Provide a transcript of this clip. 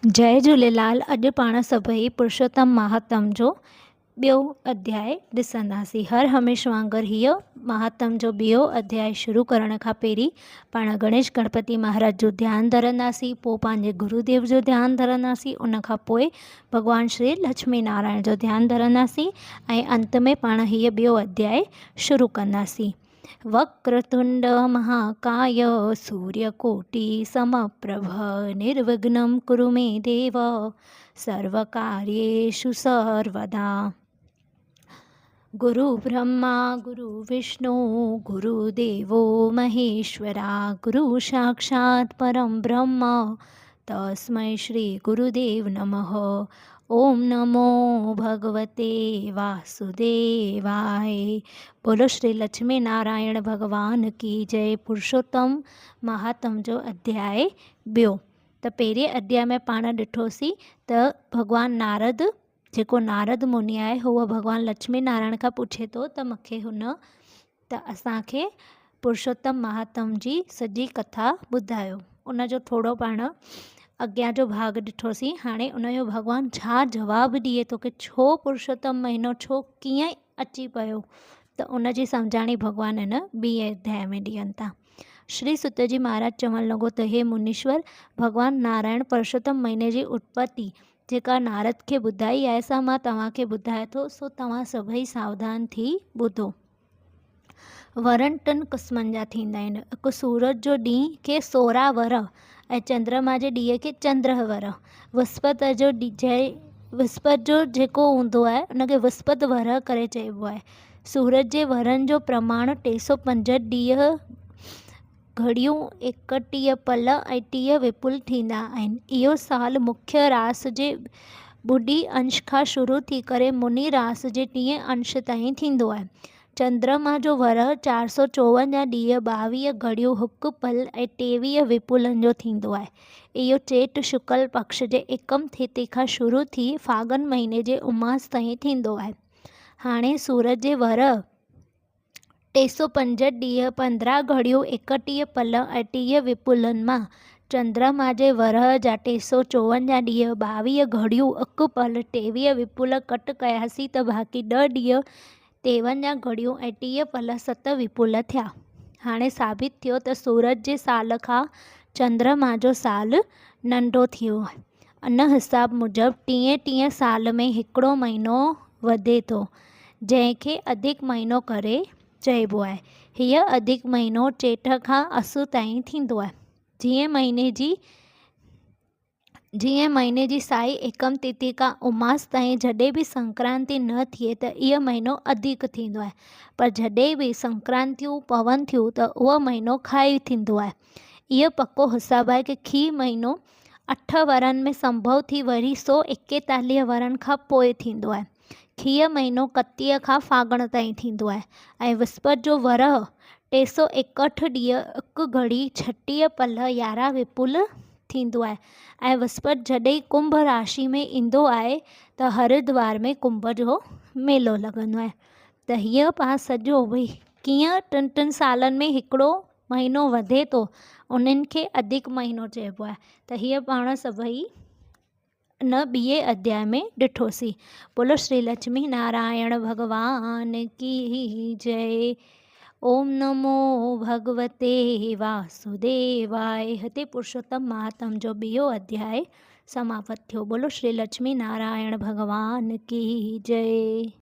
जय झूलेलाल। अॼु पाण सभई पुरुषोत्तम महात्म जो ॿियो अध्याय ॾिसंदासीं। हर हमेशह वांगुरु हीअ महात्म जो ॿियो अध्याय शुरू करण खां पहिरीं पाण गणेश गणपति महाराज जो ध्यानु धरंदासीं, पोइ पंहिंजे गुरुदेव जो ध्यानु धरंदासीं, उन खां पोइ भॻवानु श्री लक्ष्मी नारायण जो ध्यानु धरंदासीं ऐं अंत में पाण हीअ ॿियो अध्याय शुरू कंदासीं। वक्रतुंड महाकाय सूर्यकोटि समप्रभ निर्विघ्नं कुरु मे देव सर्वकार्येषु सर्वदा। गुरु ब्रह्मा गुरु विष्णु गुरुदेवो महेश्वरा गुरु साक्षात् परं ब्रह्म तस्मै श्री गुरुदेव नमः। ओम नमो भगवते वासुदेवाय। बोलो श्री लक्ष्मी नारायण भगवान की जय। पुरुषोत्तम महात्म जो अध्याय ॿियो। त पहिरें अध्याय में पाण ॾिठोसीं त भगवान नारद, जेको नारद मुनि आहे, उहो भगवान लक्ष्मी नारायण खां पुछे थो त मूंखे असांखे पुरुषोत्तम महात्म जी सॼी कथा ॿुधायो। उन जो थोरो पाण अॻियां जो भाग ॾिठोसीं। हाणे उनजो भगवान छा जवाबु ॾिए थो कि छो पुरुषोत्तम महीनो छो कीअं अची पियो, त उनजी सम्झाणी भगवान हिन ॿिए अध्याय में ॾियनि था। श्री सुत जी महाराज चवणु लॻो त हे मुनीश्वर, भगवान नारायण पुरुषोत्तम महीने जी उत्पत्ति जेका नारद खे ॿुधाई आहे सा मां तव्हांखे ॿुधाए थो, सो तव्हां सभई सावधान थी ॿुधो। वरन टिनि क़िस्मनि जा थींदा आहिनि। हिकु सूरज जो ॾींहुं खे 16 वर ऐं चंद्रमा जे ॾींहं खे चंद्रवर। विस्पति जो जेको हूंदो आहे उनखे विस्पति वर करे चइबो आहे। सूरज जे वरनि जो प्रमाण 365 ॾींहं घड़ियूं 31 पल ऐं 30 विपुल थींदा आहिनि। इहो साल मुख्य रास जे ॿुड़ी अंश खां शुरू थी करे मुनि रास जे 30 अंश ताईं थींदो आहे। चंद्रमा जो वर 454 ॾींहं 22 घड़ियूं 1 पल ऐं 23 विपुलनि जो थींदो आहे। इहो चेट शुक्ल पक्ष जे एकम थिथि खां शुरू थी फागन महीने जे उमास ताईं थींदो आहे। हाणे सूरज जे वर 365 ॾींहं 15 घड़ियूं 31 पल ऐं 30 विपुलनि मां चंद्रमा जे वर जा 354 ॾींहं 22 घड़ियूं 1 पल 23 विपुल कट कयासीं त बाक़ी 10 ॾींहं 53 घड़ियूं ऐं 30 पल 7 विपुल थिया। हाणे साबित थियो त सूरज जे साल खां चंद्रमा जो साल नंढो थियो आहे। इन हिसाब मुजब 30 साल में हिकिड़ो महीनो वधे थो, जंहिंखे अधिक महीनो करे चइबो आहे। हीअ अधिक महीनो चेट खां असु ताईं थींदो आहे। जीअं महीने जी साई एकम तिथि खां उमास ताईं जॾहिं बि संक्रांति न थिए त इहो महीनो अधिक थींदो आहे, पर जॾहिं बि संक्रांतियूं पवनि थियूं त उहो महीनो खाई थींदो आहे। इहो पको हिसाबु आहे कि खी महीनो 8 वरनि में संभव थी वरी 141 वरनि खां पोइ थींदो आहे। खीअ महीनो कतीअ खां फागण ताईं थींदो आहे ऐं विस्पति जो वर 361 ॾींहं 1 घड़ी 36 पल 11 विपुल थींदो आहे। ऐं विस्पति जॾहिं कुंभ राशि में ईंदो आहे त हरिद्वार में कुंभ जो मेलो लॻंदो आहे। त हीअ पाण सॼो भई कीअं 3 सालनि में हिकिड़ो महीनो वधे थो, उन्हनि खे अधिक महीनो चइबो आहे। त हीअ पाण सभई न ॿिए अध्याय में ॾिठोसीं। बोलो श्री लक्ष्मी नारायण भगवान की जय। ओम नमो भगवते वासुदेवाय। हिते पुरुषोत्तम महात्म जो ॿियो अध्याय समाप्त थियो। बोलो श्री लक्ष्मी नारायण भगवान की जय।